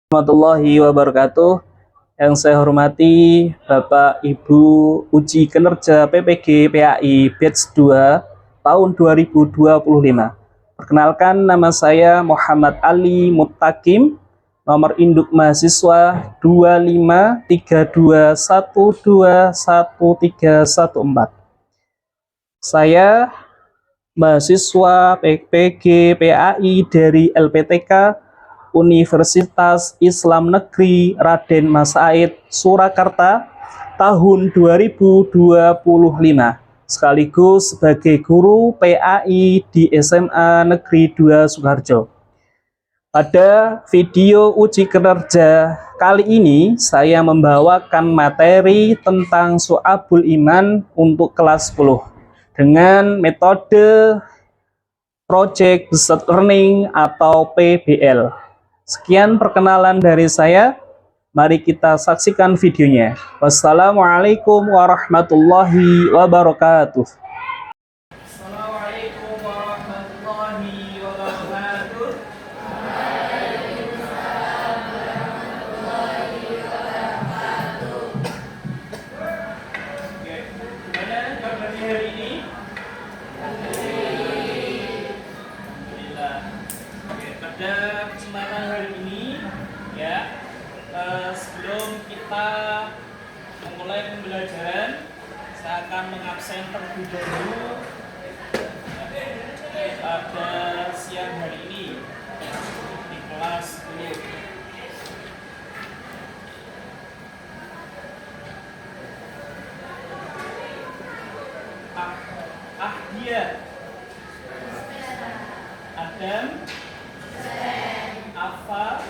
Warahmatullahi wabarakatuh. Yang saya hormati Bapak Ibu Uji Kinerja PPG PAI Batch 2 tahun 2025. Perkenalkan, nama saya Muhammad Ali Muttaqim, nomor induk mahasiswa 2532121314. Saya mahasiswa PPG PAI dari LPTK Universitas Islam Negeri Raden Mas Said Surakarta tahun 2025, sekaligus sebagai guru PAI di SMA Negeri 2 Sukoharjo. Pada video uji kinerja kali ini saya membawakan materi tentang Syu'abul Iman untuk kelas 10 dengan metode Project Based Learning atau PBL. Sekian perkenalan dari saya. Mari kita saksikan videonya. Wassalamualaikum warahmatullahi wabarakatuh. Assalamualaikum warahmatullahi wabarakatuh. Oke, gimana kabarnya hari ini? Pada kesempatan hari ini ya, sebelum kita memulai pembelajaran, saya akan mengabsen terlebih dahulu pada siang hari ini di kelas 10. Ahdia, Adam, Afa,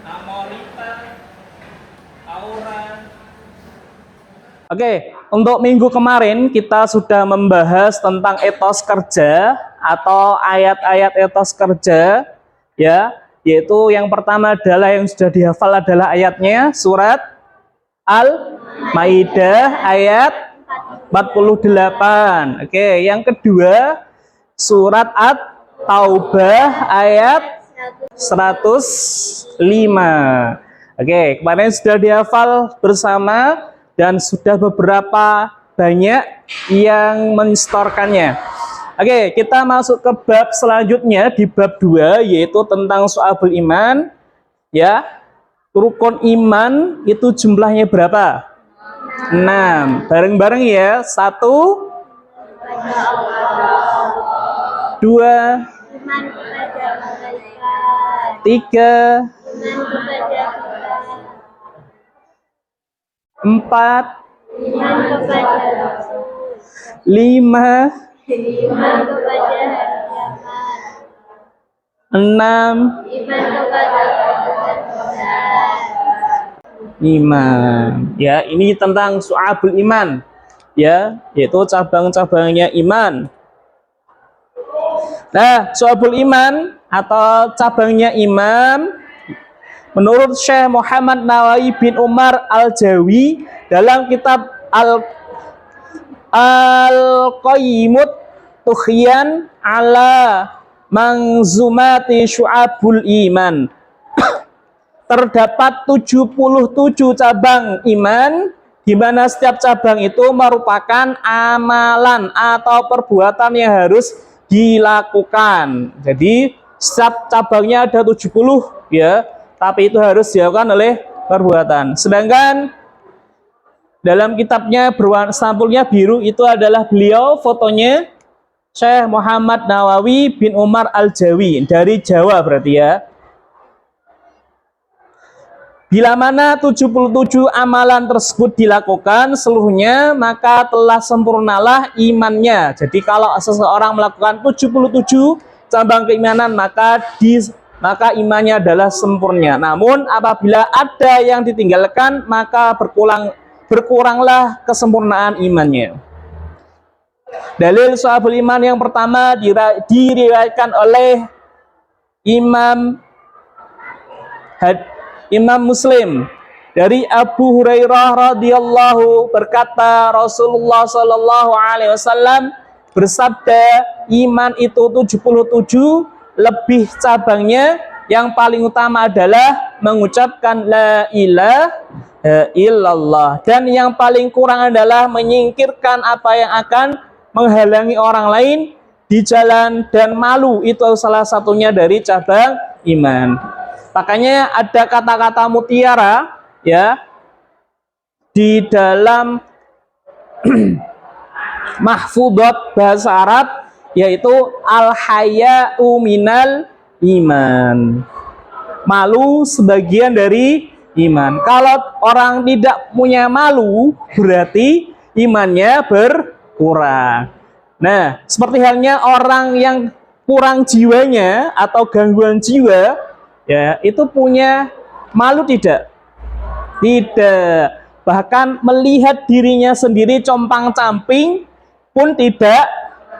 Amorita, Aura. Oke, untuk minggu kemarin kita sudah membahas tentang etos kerja atau ayat-ayat etos kerja, ya, yaitu yang pertama adalah yang sudah dihafal adalah ayatnya surat Al-Maidah ayat 48. Oke, yang kedua surat At-Taubah ayat 105. Oke, kemarin sudah dihafal bersama dan sudah beberapa banyak yang menstorkannya. Oke, kita masuk ke bab selanjutnya di bab 2, yaitu tentang Syu'abul Iman. Ya, rukun iman itu jumlahnya berapa? 6. Bareng-bareng ya. 1, 2, 3, 4, 5, 6, iman. Ya, ini tentang Syu'abul Iman, ya, yaitu cabang-cabangnya iman. Nah, Syu'abul Iman atau cabangnya iman menurut Syekh Muhammad Nawawi bin Umar Al-Jawi dalam kitab Al-Qayyimut Tughyan ala Manzumati Syu'abul Iman. Terdapat 77 cabang iman, di mana setiap cabang itu merupakan amalan atau perbuatan yang harus dilakukan. Jadi setiap cabangnya ada 70 ya, tapi itu harus dilakukan oleh perbuatan. Sedangkan dalam kitabnya sampulnya biru itu adalah beliau, fotonya Syekh Muhammad Nawawi bin Umar Al-Jawi dari Jawa berarti ya. Bila mana 77 amalan tersebut dilakukan seluruhnya, maka telah sempurnalah imannya. Jadi kalau seseorang melakukan 77 cabang keimanan, maka imannya adalah sempurna. Namun apabila ada yang ditinggalkan, maka berkuranglah kesempurnaan imannya. Dalil Syu'abul Iman yang pertama diriwayatkan oleh Imam Muslim dari Abu Hurairah radhiyallahu berkata, Rasulullah sallallahu alaihi wasallam bersabda, iman itu 77, lebih cabangnya yang paling utama adalah mengucapkan la ilaha illallah, dan yang paling kurang adalah menyingkirkan apa yang akan menghalangi orang lain di jalan, dan malu itu salah satunya dari cabang iman. Makanya ada kata-kata mutiara ya di dalam mahfudot bahasa Arab, yaitu al-haya'u minal iman. Malu sebagian dari iman. Kalau orang tidak punya malu, berarti imannya berkurang. Nah, seperti halnya orang yang kurang jiwanya atau gangguan jiwa, ya, itu punya malu tidak? Tidak. Bahkan melihat dirinya sendiri compang-camping pun tidak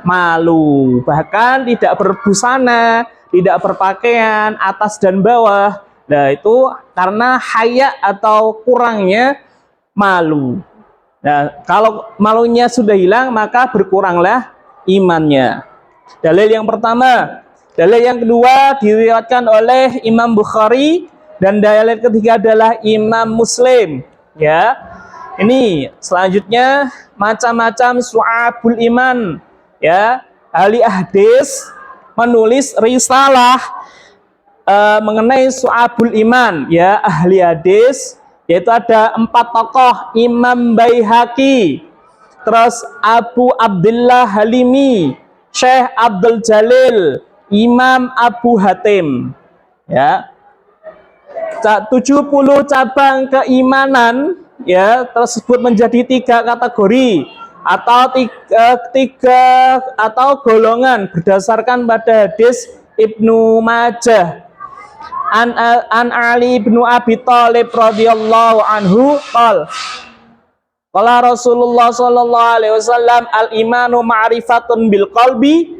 malu. Bahkan tidak berbusana, tidak berpakaian atas dan bawah. Nah, itu karena haya atau kurangnya malu. Nah, kalau malunya sudah hilang, maka berkuranglah imannya. Dalil yang pertama. Dalil yang kedua diriwayatkan oleh Imam Bukhari, dan dalil ketiga adalah Imam Muslim. Ya, ini selanjutnya macam-macam su'abul iman. Ya, ahli hadis menulis risalah mengenai su'abul iman. Ya, ahli hadis, yaitu ada 4 tokoh: Imam Baihaqi, terus Abu Abdullah Halimi, Syekh Abdul Jalil, Imam Abu Hatim. Ya, 70 cabang keimanan ya tersebut menjadi 3 kategori atau tiga atau golongan berdasarkan pada hadis Ibnu Majah an Ali bin Abi Thalib radhiyallahu anhu qala Rasulullah sallallahu alaihi wasallam al imanu ma'rifatun bil qalbi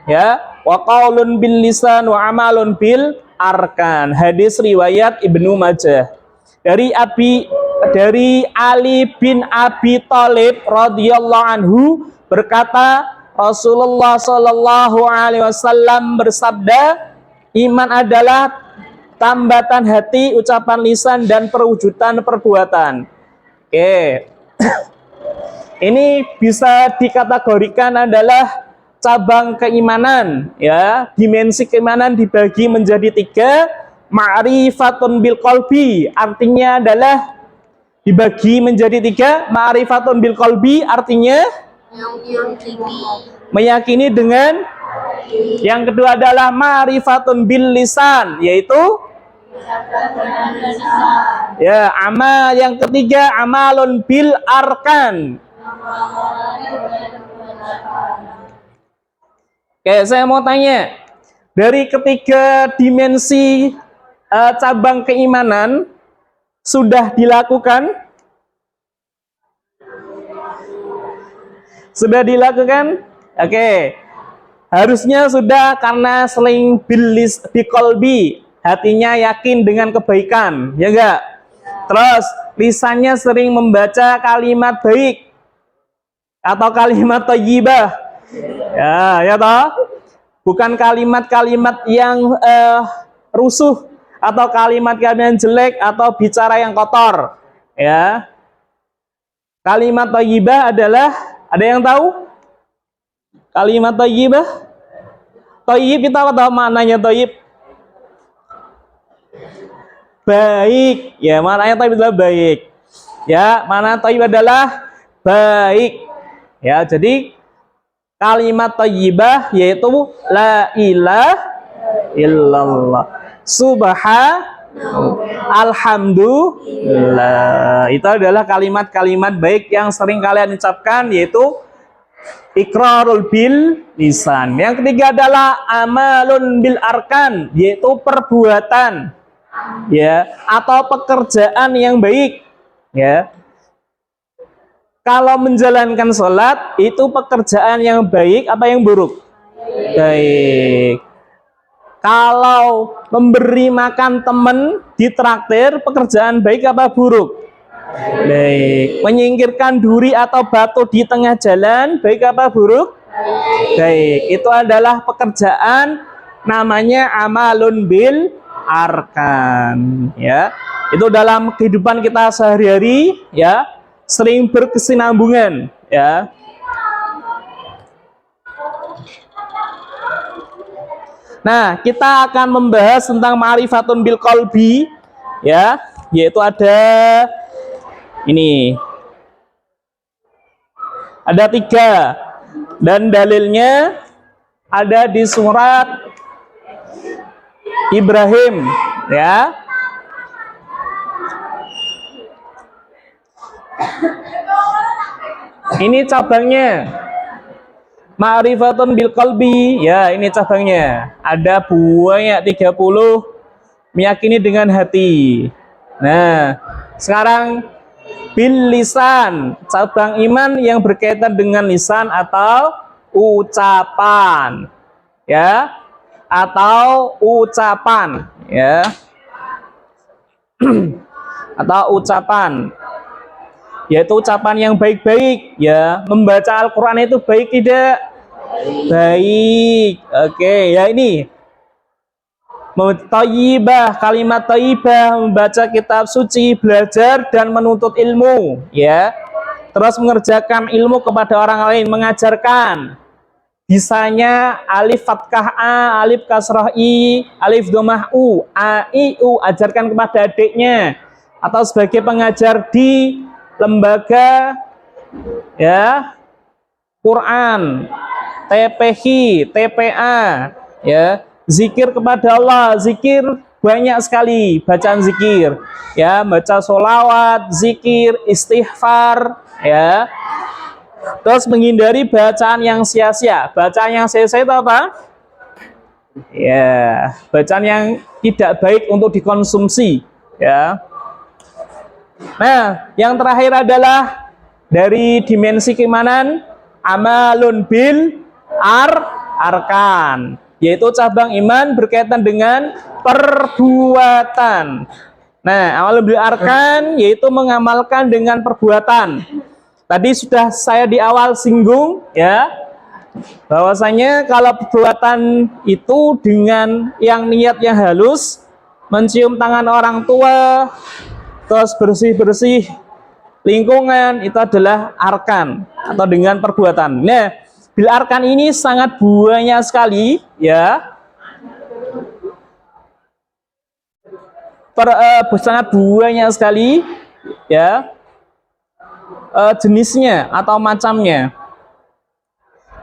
ya wa qaulun bil lisan wa amalun bil arkan. Hadis riwayat Ibnu Majah. Dari Ali bin Abi Thalib radhiyallahu anhu berkata, Rasulullah sallallahu alaihi wasallam bersabda, iman adalah tambatan hati, ucapan lisan, dan perwujudan perbuatan. Oke. Ini bisa dikategorikan adalah cabang keimanan, ya. Dimensi keimanan dibagi menjadi 3. Ma'rifatun bil qalbi artinya adalah dibagi menjadi 3. Ma'rifatun bil qalbi artinya meyakini dengan. Yang kedua adalah ma'rifatun bil lisan, yaitu ya, amal. Yang ketiga amalun bil arkan. Oke, saya mau tanya, dari ketiga dimensi cabang keimanan sudah dilakukan? Sudah dilakukan? Oke. Harusnya sudah, karena seling bilis biqalbi, hatinya yakin dengan kebaikan, ya enggak? Terus lisannya sering membaca kalimat baik atau kalimat thayyibah. Ya toh? Bukan kalimat-kalimat yang rusuh atau kalimat-kalimat yang jelek atau bicara yang kotor. Ya. Kalimat thayyibah adalah, ada yang tahu? Kalimat thayyibah? Thayyib kita tahu maknanya thayyib. Baik. Ya, maknanya thayyib adalah baik. Ya, makna thayyib adalah baik. Ya, jadi kalimat thayyibah yaitu la ilaha illallah, alhamdulillah. Itu adalah kalimat-kalimat baik yang sering kalian ucapkan, yaitu iqrarul bil lisan. Yang ketiga adalah amalun bil arkan, yaitu perbuatan, ya, atau pekerjaan yang baik, ya. Kalau menjalankan sholat itu pekerjaan yang baik apa yang buruk? Baik. Kalau memberi makan teman di traktir, pekerjaan baik apa buruk? Baik. Menyingkirkan duri atau batu di tengah jalan, baik apa buruk? Baik. Itu adalah pekerjaan namanya amalun bil arkan, ya. Itu dalam kehidupan kita sehari-hari, ya, sering berkesinambungan, ya. Nah, kita akan membahas tentang ma'rifatun bil qalbi, ya, yaitu ada ini. Ada 3 dan dalilnya ada di surat Ibrahim, ya. Ini cabangnya. Ma'rifatun bil qalbi, ya, ini cabangnya. Ada banyak 30 meyakini dengan hati. Nah, sekarang bil lisan, cabang iman yang berkaitan dengan lisan atau ucapan, ya, atau ucapan, ya, atau ucapan, yaitu ucapan yang baik-baik, ya. Membaca Al-Quran itu baik tidak? Baik. Oke, ya, ini thayyibah, kalimat thayyibah, membaca kitab suci, belajar dan menuntut ilmu, ya. Terus mengerjakan ilmu kepada orang lain, mengajarkan. Bisanya alif fathah a, alif kasrah i, alif dhammah u, a i u, ajarkan kepada adiknya atau sebagai pengajar di lembaga, ya, Quran, TPH, TPA, ya. Zikir kepada Allah, zikir banyak sekali, bacaan zikir, ya, baca sholawat, zikir, istighfar, ya. Terus menghindari bacaan yang sia-sia. Bacaan yang sia-sia itu apa? Ya, bacaan yang tidak baik untuk dikonsumsi, ya. Nah, yang terakhir adalah dari dimensi keimanan, amalun bil arkan, yaitu cabang iman berkaitan dengan perbuatan. Nah, amalun bil arkan yaitu mengamalkan dengan perbuatan. Tadi sudah saya di awal singgung, ya, bahwasanya kalau perbuatan itu dengan yang niat yang halus, mencium tangan orang tua, terus bersih-bersih lingkungan, itu adalah arkan atau dengan perbuatan. Nah, bil arkan ini sangat banyak sekali, ya, sangat banyak sekali, ya, jenisnya atau macamnya.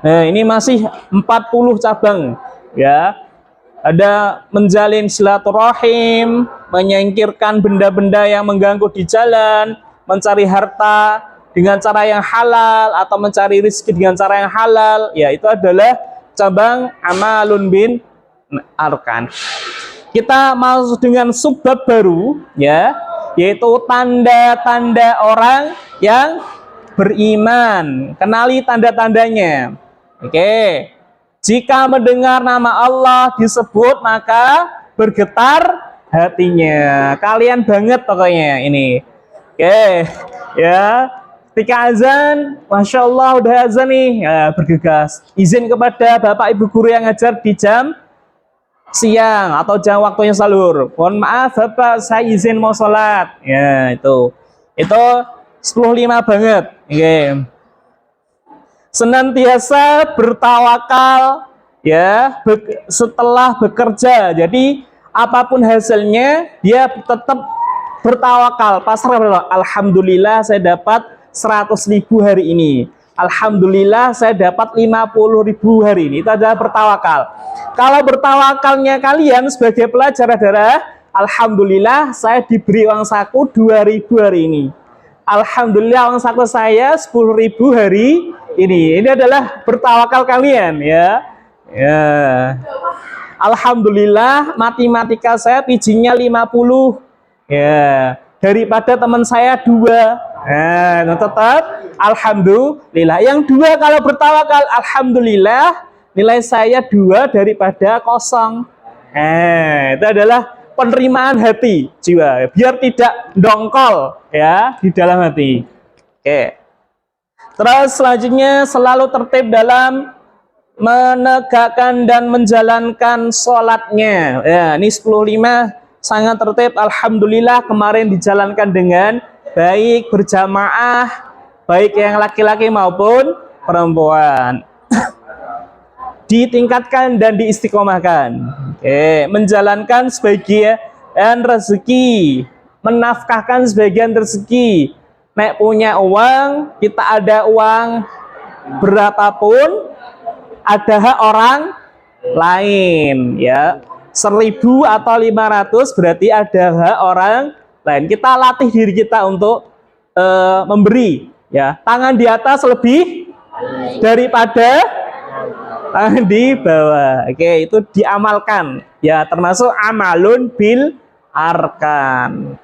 Nah, ini masih 40 cabang, ya. Ada menjalin silaturahim, menyingkirkan benda-benda yang mengganggu di jalan, mencari harta dengan cara yang halal atau mencari rezeki dengan cara yang halal, ya, itu adalah cabang amalun bin arkan. Kita masuk dengan subbab baru, ya, yaitu tanda-tanda orang yang beriman. Kenali tanda-tandanya. Oke. Jika mendengar nama Allah disebut, maka bergetar hatinya. Kalian banget pokoknya ini. Oke, ya. Ketika azan, masya Allah udah azan nih, ya, bergegas. Izin kepada bapak ibu guru yang ngajar di jam siang atau jam waktunya salur. Mohon maaf bapak, saya izin mau sholat. Ya, itu 10-5 banget. Oke. Senantiasa bertawakal, ya, setelah bekerja. Jadi apapun hasilnya dia tetap bertawakal, pasrah. Alhamdulillah saya dapat 100.000 hari ini. Alhamdulillah saya dapat 50.000 hari ini. Itu adalah bertawakal. Kalau bertawakalnya kalian sebagai pelajar adalah alhamdulillah saya diberi uang saku 2.000 hari ini. Alhamdulillah uang saku saya 10.000 hari ini. Ini adalah bertawakal kalian, ya. Ya. Alhamdulillah matematika saya pijinya 50. Ya, daripada teman saya 2. Nah, tetap alhamdulillah. Yang 2 kalau bertawakal, alhamdulillah nilai saya 2 daripada 0. Itu adalah penerimaan hati jiwa, biar tidak dongkol, ya, di dalam hati. Oke. Terus selanjutnya selalu tertib dalam menegakkan dan menjalankan sholatnya. Ya, ini 10.5 sangat tertib. Alhamdulillah kemarin dijalankan dengan baik, berjamaah, baik yang laki-laki maupun perempuan. Ditingkatkan dan diistiqomahkan. Oke, menjalankan sebagian rezeki, menafkahkan sebagian rezeki. Nek punya uang, kita ada uang berapapun, ada hak orang lain, ya. 1.000 atau 500 berarti ada hak orang lain. Kita latih diri kita untuk memberi, ya. Tangan di atas lebih daripada tangan di bawah. Oke, itu diamalkan, ya, termasuk amalun bil arkan.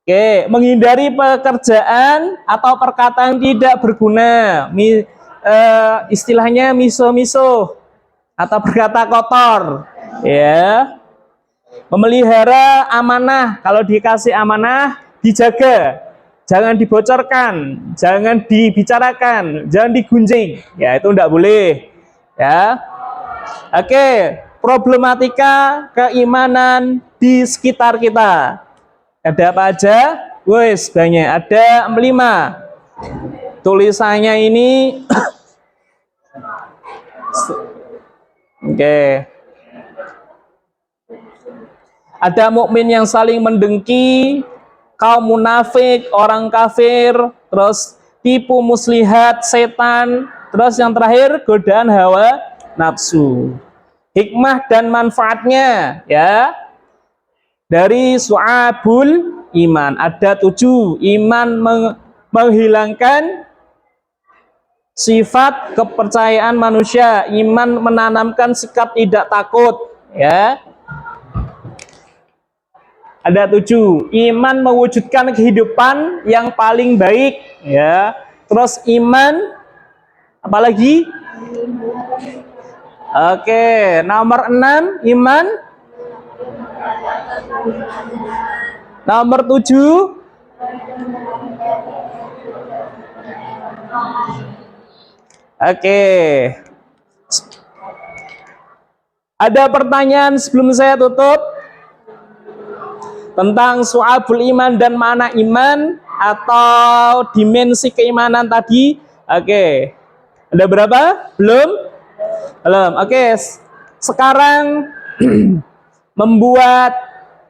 Oke, menghindari pekerjaan atau perkataan tidak berguna. Istilahnya miso-miso atau berkata kotor, ya. Memelihara amanah, kalau dikasih amanah dijaga, jangan dibocorkan, jangan dibicarakan, jangan digunjing, ya, itu tidak boleh, ya. Oke, problematika keimanan di sekitar kita ada apa aja? Wes, banyak, ada 5. Tulisannya ini oke. Ada mukmin yang saling mendengki, kaum munafik, orang kafir, terus tipu muslihat, setan, terus yang terakhir godaan hawa nafsu. Hikmah dan manfaatnya, ya, dari su'abul iman ada 7. Iman menghilangkan sifat kepercayaan manusia, iman menanamkan sikap tidak takut, ya. Ada 7. Iman mewujudkan kehidupan yang paling baik, ya. Terus iman apalagi? Oke, nomor 6 iman. Nomor 7 oke. Ada pertanyaan sebelum saya tutup tentang su'abul iman dan mana iman atau dimensi keimanan tadi? Oke. Ada berapa? Belum? Belum. Oke. Sekarang membuat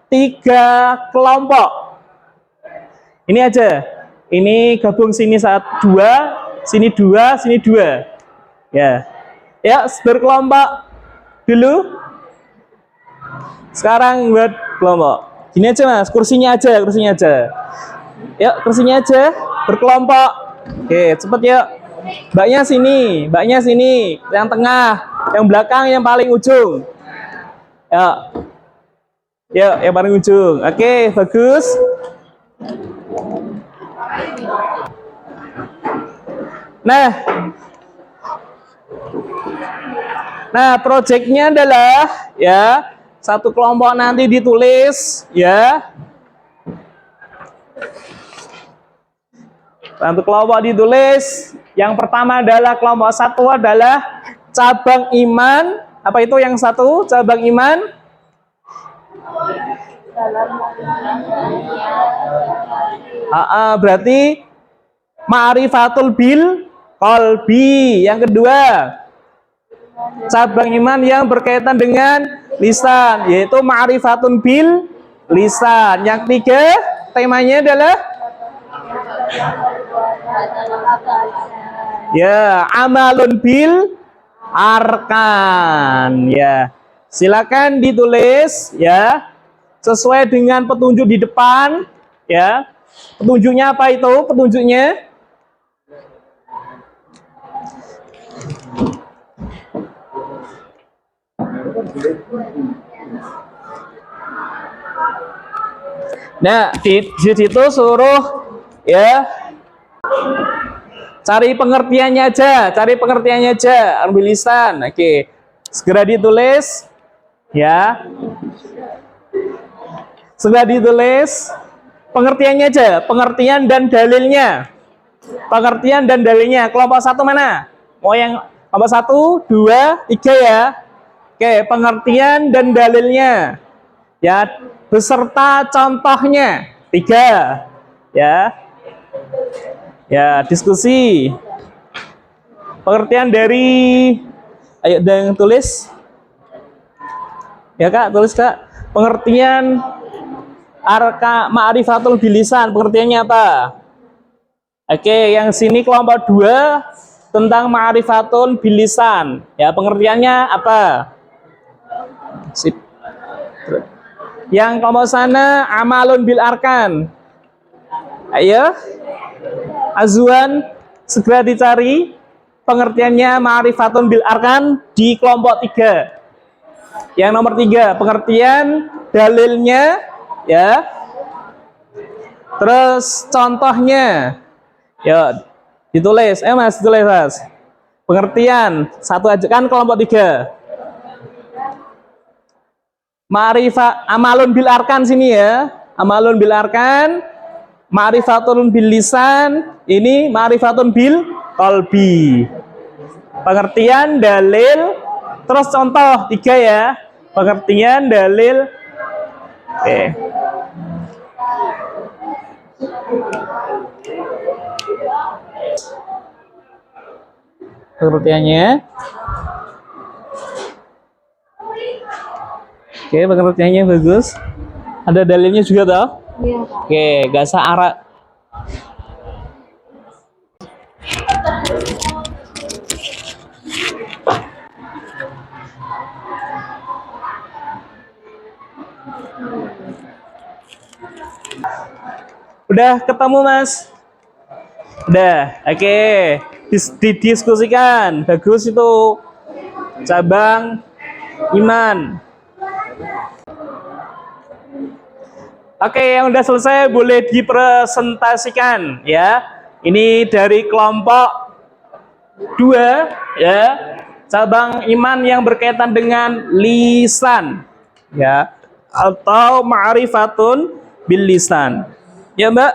3 kelompok. Ini aja. Ini gabung sini 2, sini 2, sini 2. Ya. Ya, berkelompok dulu. Sekarang buat kelompok. Gini aja Mas, kursinya aja. Yuk, kursinya aja, berkelompok. Oke, cepet yuk. Mbaknya sini, yang tengah, yang belakang, yang paling ujung. Yuk, yang paling ujung. Oke, bagus. Nah, proyeknya adalah, ya, satu kelompok nanti ditulis, ya. Satu kelompok ditulis. Yang pertama adalah kelompok 1 adalah cabang iman. Apa itu yang 1? Cabang iman. Berarti ma'rifatul bil qalbi. Yang kedua, cabang iman yang berkaitan dengan lisan, yaitu ma'rifatun bil lisan. Yang 3, temanya adalah, ya, amalun bil arkan, ya. Silakan ditulis, ya, sesuai dengan petunjuk di depan, ya. Petunjuknya apa itu? Petunjuknya nah, di situ suruh, ya, cari pengertiannya aja, ambil lisan. Oke, segera ditulis, ya. Segera ditulis pengertiannya aja, pengertian dan dalilnya. Kelompok 1 mana? Kelompok 1, 2, 3 ya. Oke, pengertian dan dalilnya. Ya, beserta contohnya. 3. Ya. Ya, diskusi. Pengertian dari, ayo ada yang tulis. Ya Kak, tulis Kak. Pengertian arka ma'rifatul bilisan, pengertiannya apa? Oke, yang sini kelompok 2 tentang ma'rifatul bilisan. Ya, pengertiannya apa? Sip. Yang kelompok sana amalun bil arkan. Ayo. Azwan, segera dicari pengertiannya ma'rifatun bil arkan di kelompok 3. Yang nomor 3, pengertian dalilnya ya. Terus contohnya. Ya, ditulis. Mas, ditulis Mas. Pengertian satu aja kan kelompok 3. Ma'rifat amalun bil arkan sini ya. Amalun bil arkan, ma'rifatun bil lisan, ini ma'rifatun bil qalbi. Pengertian, dalil, terus contoh 3 ya. Pengertian, dalil. Oke. Pengertiannya. Oke, pengertiannya bagus. Ada dalilnya juga toh? Iya. Oke, gasa arah. Udah ketemu Mas? Udah, oke. Didiskusikan. Bagus itu. Cabang iman. Oke, yang udah selesai boleh dipresentasikan ya. Ini dari kelompok 2 ya. Cabang iman yang berkaitan dengan lisan ya, atau ma'rifatun bil lisan. Ya Mbak,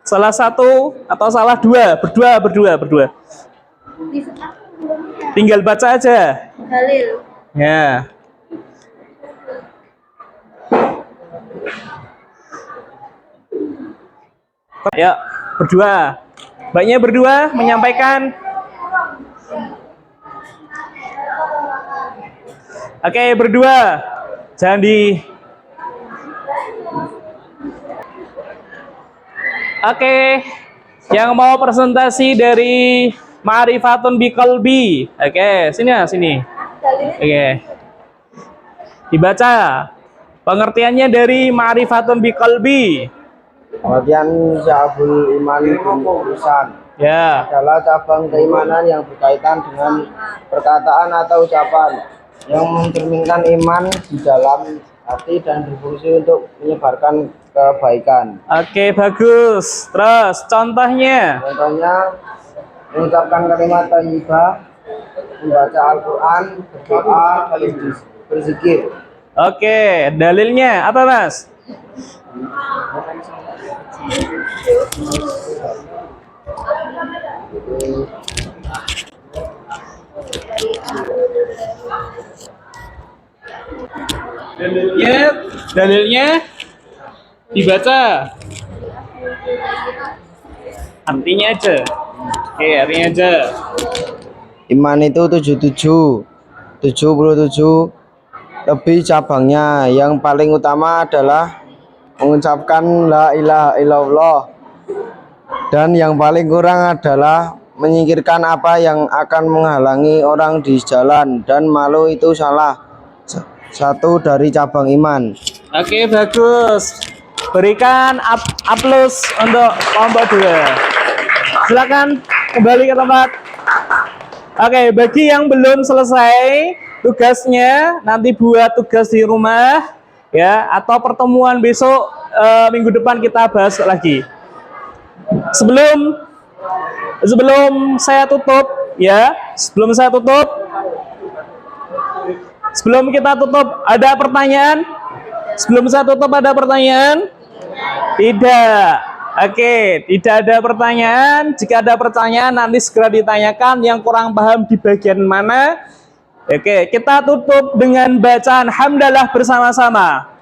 salah satu atau salah dua? Berdua. Tinggal baca aja. Dalil. Ya. Ya, berdua. Mbaknya berdua menyampaikan. Oke, berdua. Jangan di. Oke, yang mau presentasi dari Ma'rifatun biqalbi. Oke, sini ya, sini. Oke. Dibaca. Pengertiannya dari Ma'rifatun biqalbi. Pengertian sya'bul iman bil lisan Ya. adalah cabang keimanan yang berkaitan dengan perkataan atau ucapan yang mencerminkan iman di dalam hati dan berfungsi untuk menyebarkan kebaikan. Oke, bagus. Terus contohnya. Contohnya mengucapkan kalimat thayyibah, membaca Al-Quran, berdoa, berzikir. Oke, dalilnya apa Mas? Dalilnya dibaca. Artinya aja. Oke, artinya aja. Iman itu 77 lebih cabangnya. Yang paling utama adalah mengucapkan la ilaha illallah, dan yang paling kurang adalah menyingkirkan apa yang akan menghalangi orang di jalan, dan malu itu salah satu dari cabang iman. Oke, bagus. Berikan aplaus untuk kelompok 2. Silakan kembali ke tempat. Oke, bagi yang belum selesai tugasnya, nanti buat tugas di rumah ya, atau pertemuan besok minggu depan kita bahas lagi. Sebelum saya tutup ya, sebelum kita tutup, ada pertanyaan? Sebelum saya tutup ada pertanyaan? Tidak. Oke, tidak ada pertanyaan. Jika ada pertanyaan nanti segera ditanyakan. Yang kurang paham di bagian mana? Oke, kita tutup dengan bacaan hamdalah bersama-sama.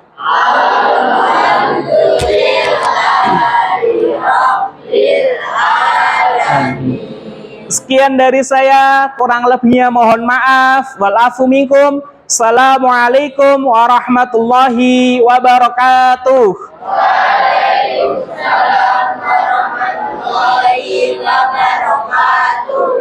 Sekian dari saya, kurang lebihnya mohon maaf. Walafu minkum. Assalamualaikum warahmatullahi wabarakatuh. Waalaikumsalam warahmatullahi wabarakatuh.